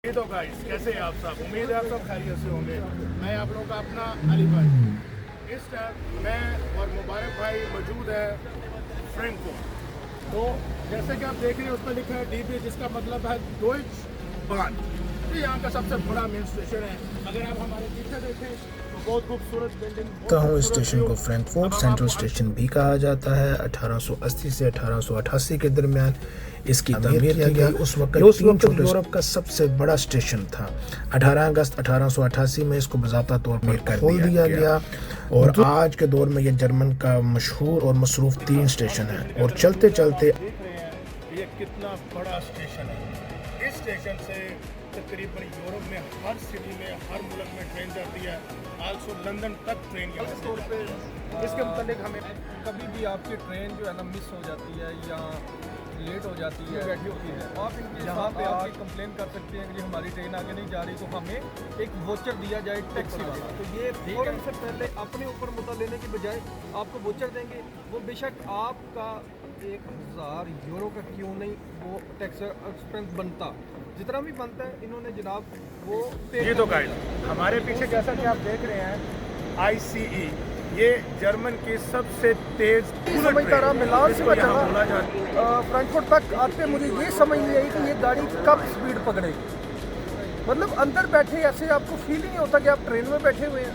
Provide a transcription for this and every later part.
ये तो गाइस कैसे हैं आप सब। उम्मीद है आप सब खैरियत से होंगे। मैं आप लोगों का अपना अली भाई। इस टाइम मैं और मुबारक भाई मौजूद है फ्रैंकफर्ट। तो जैसे कि आप देख रहे हैं उस पर लिखा है डीपी, जिसका मतलब है डॉइच बान। ये यहाँ का सबसे बड़ा मेन स्टेशन है। अगर आप हमारे पीछे देखें तो बहुत खूबसूरत बिल्डिंग। कहूँ इस स्टेशन को फ्रैंकफर्ट सेंट्रल स्टेशन भी कहा जाता है। 1880 से 1888 के दरमियान इसकी तमीर किया गया। उस वक्त यूरोप का सबसे बड़ा स्टेशन था। 18 अगस्त 1888 में इसको बज़ाब्ता तौर पर खोल दिया गया और आज के दौर में यह जर्मन का मशहूर और मसरूफ 3 स्टेशन है। और चलते चलते देख रहे हैं ये कितना बड़ा स्टेशन है। इस स्टेशन से तकरीबन यूरोप में हर सिटी में हर मुल्क में ट्रेन जाती है। आल्सो लंदन तक ट्रेन के तौर पे इसके मुतालिक हमें कभी भी आपकी ट्रेन जो है ना मिस हो जाती है या लेट हो जाती है बैठी होती है, आप इनके साथ आके कंप्लेन कर सकते हैं कि हमारी ट्रेन आगे नहीं जा रही, तो हमें एक वोचर दिया जाए टैक्सी वाला। तो ये फ़ौरन से पहले अपने ऊपर मुद्दा लेने की बजाय आपको वोचर देंगे। वो बेशक आपका 1000 यूरो का क्यों नहीं वो टैक्स एक्सपेंस बनता, जितना भी बनता है इन्होंने जनाब वो ये तो गाइड हमारे पीछे जैसा कि आप देख रहे हैं ICE, ये जर्मन की सबसे तेज समझता रहा मिलान से यहाँ बोला जाता है। फ्रैंकफर्ट तक आते मुझे ये समझ नहीं आई कि ये गाड़ी कब स्पीड पकड़ेगी। मतलब अंदर बैठे ऐसे आपको फील ही नहीं होता कि आप ट्रेन में बैठे हुए हैं।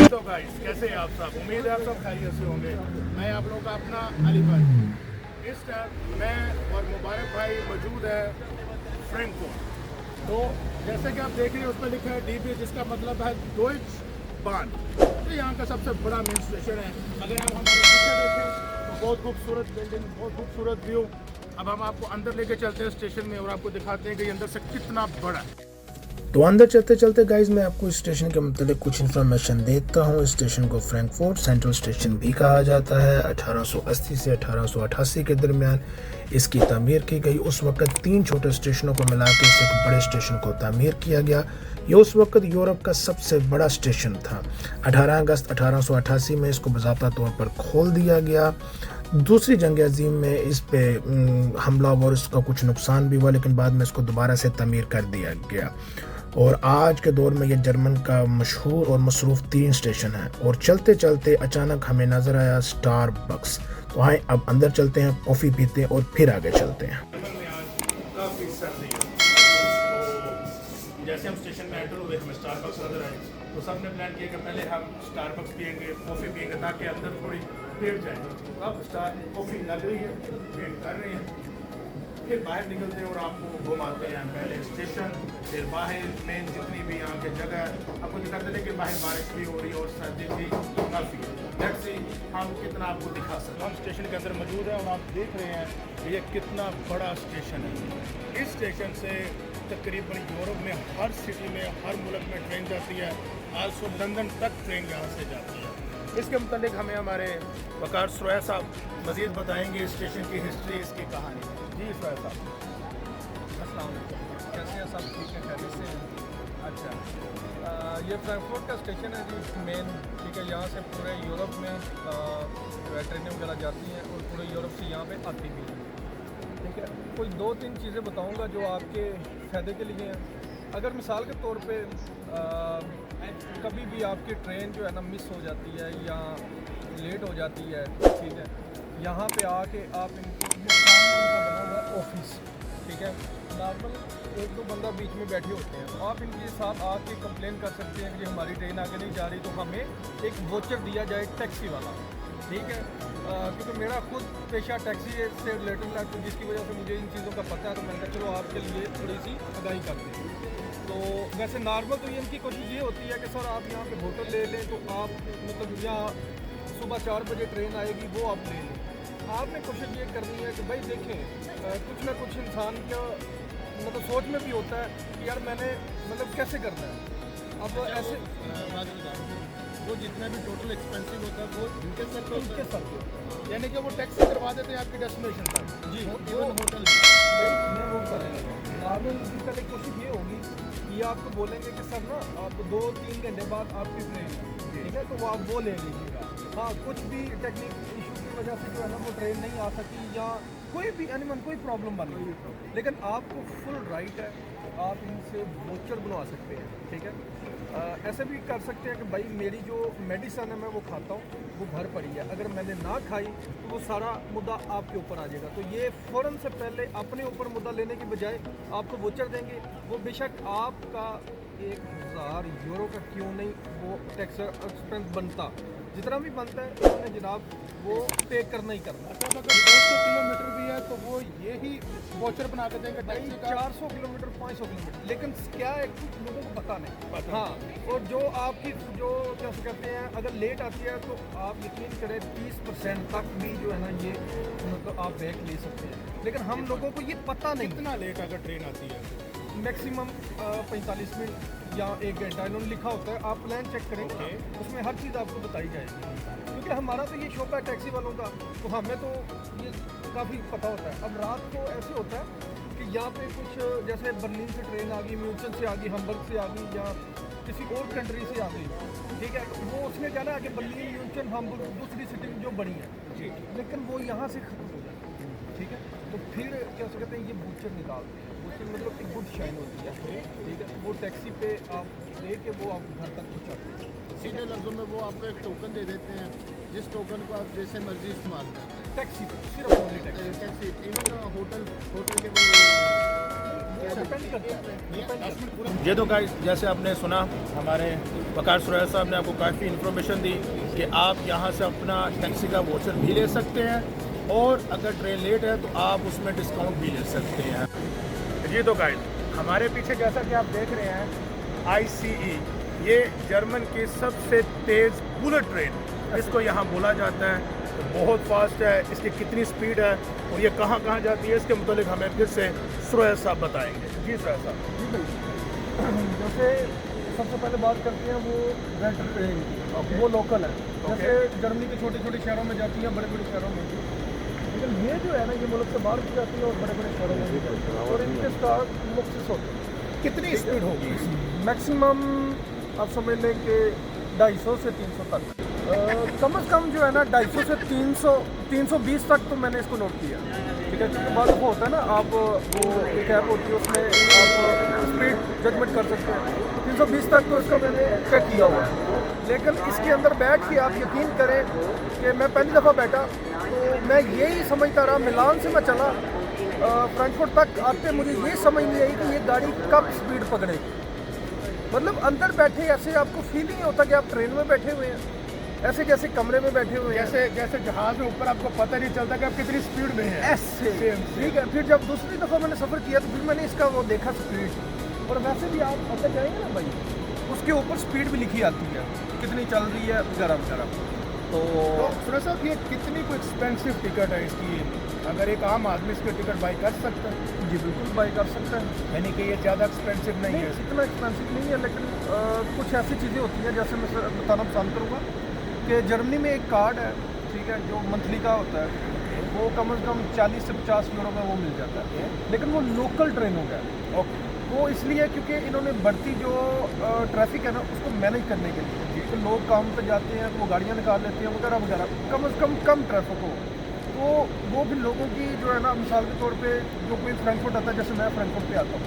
तो गाइस कैसे हैं आप सब। उम्मीद है आप सब खैरियत से होंगे। मैं आप लोगों का अपना अली भाई। इस टाइम मैं और मुबारक भाई मौजूद है फ्रैंकफर्ट। तो जैसे कि आप देख रहे हैं उस पर लिखा है डीपी, जिसका मतलब है डॉइच बान। ये यहाँ का सबसे बड़ा मेन स्टेशन है। अगर आप हमारे पीछे देखें तो बहुत खूबसूरत बिल्डिंग, बहुत खूबसूरत व्यू। अब हम आपको अंदर लेके चलते हैं स्टेशन में और आपको दिखाते हैं कि ये अंदर से कितना बड़ा है। तो अंदर चलते चलते गाइज मैं आपको इस स्टेशन के मतलब कुछ इन्फॉर्मेशन देता हूँ। इस स्टेशन को फ्रैंकफर्ट सेंट्रल स्टेशन भी कहा जाता है। 1880 से 1888 के दरमियान इसकी तमीर की गई। उस वक्त 3 छोटे स्टेशनों को मिला के इस एक बड़े स्टेशन को तामीर किया गया। ये उस वक्त यूरोप का सबसे बड़ा स्टेशन था। 18 अगस्त 1888 में इसको बज़ाब्ता तौर पर खोल दिया गया। दूसरी जंग अजीम में इस पे हमला और इसका कुछ नुकसान भी हुआ, लेकिन बाद में इसको दोबारा से तमीर कर दिया गया। और आज के दौर में यह जर्मन का मशहूर और मसरूफ 3 स्टेशन है। और चलते चलते अचानक हमें नजर आया स्टारबक्स। तो आए अब अंदर चलते हैं, कॉफ़ी पीते हैं और फिर आगे चलते हैं। काफ़ी सर्दी है। तो जैसे हम स्टेशन में एंटर हुए हमें स्टारबक्स नजर आए, तो सबने प्लान किया कि पहले हम स्टारबक्स पियेंगे, कॉफ़ी पियेंगे, ताकि अंदर थोड़ी पेट जाए। अब कॉफ़ी लग रही है, वेट कर रहे हैं, फिर बाहर निकलते हैं और आपको घुमाते हैं। पहले स्टेशन, फिर बाहर मेन जितनी भी यहाँ की जगह आपको दिखाते हैं कि बाहर बारिश भी हो रही है और सर्दी भी काफ़ी है। लेट्स सी हम कितना आपको दिखा सकते हैं। हम स्टेशन के अंदर मौजूद हैं और आप देख रहे हैं कि ये कितना बड़ा स्टेशन है। इस स्टेशन से तकरीबन यूरोप में हर सिटी में हर मुल्क में ट्रेन जाती है। आल्सो लंदन तक ट्रेन यहाँ से जाती है। इसके मुतालिक हमें हमारे वकार सुरैया साहब मज़ीद बताएंगे स्टेशन की हिस्ट्री, इसकी कहानी। जी सुरैया साहब। अस्सलाम वालेकुम, कैसे हैं सब? ठीक है, खैरियत से हैं? अच्छा, ये फ्रैंकफर्ट का स्टेशन है जी मेन, ठीक है। यहाँ से पूरे यूरोप में ट्रेनें वगैरह जाती हैं और पूरे यूरोप से यहाँ पे आती भी हैं, ठीक है। कोई 2-3 चीज़ें बताऊँगा जो आपके फ़ायदे के लिए हैं। अगर मिसाल के तौर पे कभी भी आपकी ट्रेन जो है ना मिस हो जाती है या लेट हो जाती है, ठीक है, यहाँ पे आके आप इनका बना हुआ है ऑफिस, ठीक है। नॉर्मल 1-2 बंदा बीच में बैठे होते हैं, तो आप इनके साथ आके कंप्लेन कर सकते हैं कि हमारी ट्रेन आगे नहीं जा रही, तो हमें एक वोचर दिया जाए टैक्सी वाला, ठीक है। क्योंकि मेरा खुद पेशा टैक्सी से रिलेटेड है, तो जिसकी वजह से मुझे इन चीज़ों का पता है, तो मैंने कहा चलो आपके लिए थोड़ी सी आगाही करते हैं। तो वैसे नॉर्मल तो ये इनकी कोशिश ये होती है कि सर आप यहाँ पे होटल ले लें, तो आप मतलब यहाँ सुबह 4 बजे ट्रेन आएगी वो आप ले लें। आपने कोशिश ये करनी है कि भाई देखें कुछ ना कुछ इंसान का मतलब सोच में भी होता है कि यार मैंने मतलब कैसे करना है। अब ऐसे वो जितना भी टोटल एक्सपेंसिव होता है वो उनके सर पे यानी यानी कि वो टैक्सी करवा देते हैं आपकी डेस्टिनेशन पर। जी इवन होटल ये आपको बोलेंगे कि सर ना आप 2-3 घंटे बाद आपकी ट्रेन है, ठीक है, तो वो आप वो ले लीजिएगा। हाँ, कुछ भी टेक्निक इशू की वजह से जो है ना वो ट्रेन नहीं आ सकी या कोई भी एनिमल कोई प्रॉब्लम बन गई, लेकिन आपको फुल राइट है, आप इनसे वोचर बनवा सकते हैं, ठीक है। ऐसे भी कर सकते हैं कि भाई मेरी जो मेडिसिन है मैं वो खाता हूँ, वो भर पड़ी है, अगर मैंने ना खाई तो वो सारा मुद्दा आपके ऊपर आ जाएगा। तो ये फ़ौरन से पहले अपने ऊपर मुद्दा लेने की बजाय आपको वोचर देंगे। वो बेशक आपका 1000 यूरो का क्यों नहीं वो टैक्स एक्सपेंस बनता, जितना भी बनता है उन्होंने जनाब वो पे करना ही करना। अगर 200 किलोमीटर भी है तो वो यही वोचर बना के देंगे भाई टैक्सी का। 400 किलोमीटर 500 किलोमीटर, लेकिन क्या है कुछ लोगों को पता नहीं। हाँ, और जो आपकी जो क्या कहते हैं अगर लेट आती है तो आप यकीन करें 30% तक भी जो है ना ये मतलब आप बैक ले सकते हैं, लेकिन हम लोगों को ये पता नहीं। कितना लेट अगर ट्रेन आती है? मैक्सिमम 45 मिनट या 1 घंटा इन्होंने लिखा होता है, आप प्लान चेक करेंगे उसमें हर चीज़ आपको बताई जाएगी, क्योंकि हमारा तो ये शॉप है टैक्सी वालों का, तो हमें तो ये काफ़ी पता होता है। अब रात को ऐसे होता है कि यहाँ पे कुछ जैसे बर्लिन से ट्रेन आ गई, म्यूचन से आ गई, हम्बर्ग से आ गई या किसी और कंट्री से आ गई, ठीक है, वो उसने जाना आगे बर्लिन म्यूचन हम्बर्ग दूसरी सिटी जो बड़ी है जी, लेकिन वो यहाँ से खत्म हो जाती है, ठीक है। तो फिर क्या कहते हैं ये बूचर निकालते हैं, बूचर मतलब एक गुड शाइन होती है, ठीक है, वो टैक्सी पे आप दे के वो आप घर तक पहुँचाते हैं। सीधे लफ्ज़ों में वो आपको एक टोकन दे देते हैं, जिस टोकन को आप जैसे मर्जी इस्तेमाल करते हैं। टैक्सी पे सिर्फ only taxi taxi even hotel के डिपेंड करता है। ये तो गाइस जैसे आपने सुना हमारे वकार सुरैया साहब ने आपको काफ़ी इन्फॉर्मेशन दी कि आप यहाँ से अपना टैक्सी का वोचर भी ले सकते हैं और अगर ट्रेन लेट है तो आप उसमें डिस्काउंट भी ले सकते हैं। ये तो गाइस हमारे पीछे जैसा कि आप देख रहे हैं ICE, ये जर्मन की सबसे तेज़ बुलेट ट्रेन इसको यहाँ बोला जाता है, तो बहुत फास्ट है, इसकी कितनी स्पीड है और ये कहाँ कहाँ जाती है इसके मुतालिक हमें फिर से सुरैया साहब बताएंगे। जी सुरैया साहब। जी भाई, जैसे सबसे पहले बात करते हैं वो रेंट ट्रेन की, वो लोकल है, जैसे जर्मनी के छोटे छोटे शहरों में जाती है, बड़े बड़े शहरों में, लेकिन ये जो है ना ये मुल्क से बाहर भी जाती है और बड़े बड़े शहरों में भी जाती है, और इनके स्टार्ट मुख्तलिफ होते हैं। कितनी स्पीड होगी? मैक्सिमम आप समझ लें कि 250 से 300 तक, कम से कम जो है ना 250 से 320 तक तो मैंने इसको नोट किया, ठीक है, क्योंकि बाद वो होता है ना आप वो एक ऐप होती है उसमें आप स्पीड जजमेंट कर सकते हैं, 320 तक तो इसका मैंने चेक किया हुआ है। लेकिन इसके अंदर बैठ के आप यकीन करें कि मैं पहली दफ़ा बैठा तो मैं यही समझता रहा, मिलान से मैं चला फ्रैंकफर्ट तक आते मुझे ये समझ नहीं आई कि ये गाड़ी कब स्पीड पकड़ेगी। मतलब अंदर बैठे ऐसे आपको फील नहीं होता कि आप ट्रेन में बैठे हुए हैं, ऐसे जैसे कमरे में बैठे हुए हैं, जैसे जहाज में ऊपर आपको पता नहीं चलता कि आप कितनी स्पीड में हैं। ऐसे ठीक है। फिर जब दूसरी दफ़ा मैंने सफ़र किया तो फिर मैंने इसका वो देखा स्पीड, और वैसे भी आप अंदर जाएंगे ना भाई उसके ऊपर स्पीड भी लिखी आती है कितनी चल रही है वगैरह वगैरह। तो सुरैया साहब ये कितनी कोई एक्सपेंसिव टिकट है इसकी? अगर एक आम आदमी इसकी टिकट बाई कर सकता है? जी बिल्कुल बाई कर सकता है, यानी कि ये ज़्यादा एक्सपेंसिव नहीं है? इतना एक्सपेंसिव नहीं है, लेकिन कुछ ऐसी चीज़ें होती हैं जैसे मैं बताना पसंद करूँगा कि जर्मनी में एक कार्ड है, ठीक है, जो मंथली का होता है, वो कम से कम 40 से 50 यूरो में वो मिल जाता है, लेकिन वो लोकल ट्रेन हो गया। ओके। वो इसलिए क्योंकि इन्होंने बढ़ती जो ट्रैफिक है ना उसको मैनेज करने के लिए, तो लोग काम पे जाते हैं तो वो गाड़ियाँ निकाल लेते हैं वगैरह वगैरह, कम से कम ट्रैफिक हो, तो वो भी लोगों की जो है ना मिसाल के तौर पे जो कोई फ्रैंकफर्ट आता है, जैसे मैं फ्रैंकफर्ट पे आता हूँ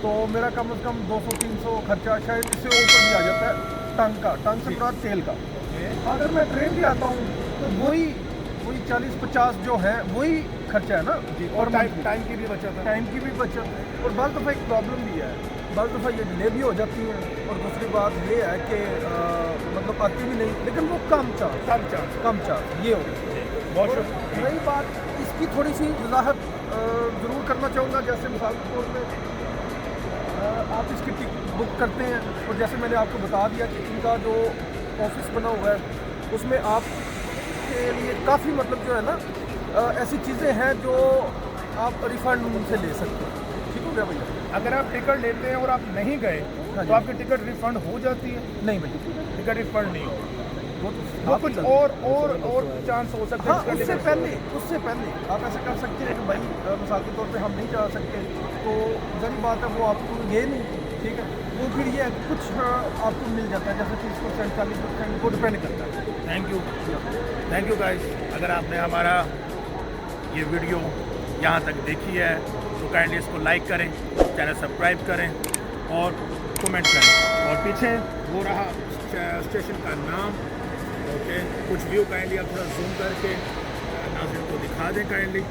तो मेरा कम से कम 200-300 खर्चा शायद इससे ऊपर भी आ जाता है टंग से पूरा तेल का। अगर मैं ट्रेन भी आता हूँ तो वही 40-50 जो है वही खर्चा है ना जी, और टाइम की भी बचत है। टाइम की भी बचत, और बाज़ दफ़ा एक प्रॉब्लम भी है, बाज़ दफ़ा ये डिले भी हो जाती है, और दूसरी बात ये है कि मतलब आती भी नहीं, लेकिन वो कम चार्ज ये हो गया। और रही बात इसकी थोड़ी सी वजाहत ज़रूर करना चाहूँगा, जैसे मिसाल के तौर पर आप इसकी टिकट बुक करते हैं और जैसे मैंने आपको बता दिया कि इनका जो ऑफिस बना हुआ है उसमें आपके लिए काफ़ी मतलब जो है ना ऐसी चीज़ें हैं जो आप रिफ़ंड से ले सकते हैं। ठीक हो गया भैया? अगर आप टिकट लेते हैं और आप नहीं गए तो आपकी टिकट रिफंड हो जाती है? नहीं भैया, टिकट रिफंड नहीं होगी, वो वो कुछ और चांस हो सकता हाँ, है। उससे पहले आप ऐसा कर सकते हैं कि भाई मिसाल के तौर पे हम नहीं जा सकते, तो जरूरी बात है वो आपको ये नहीं ठीक है। तो फिर ये कुछ आपको मिल जाता है, जैसे 30% 40% वो डिपेंड करता है। Thank you guys. अगर आपने हमारा ये वीडियो यहाँ तक देखी है तो काइंडली इसको लाइक करें, चैनल सब्सक्राइब करें और कमेंट करें। और पीछे वो रहा स्टेशन का नाम। ओके, कुछ व्यू काइंडली आप थोड़ा जूम करके नाज़रीन को दिखा दें काइंडली।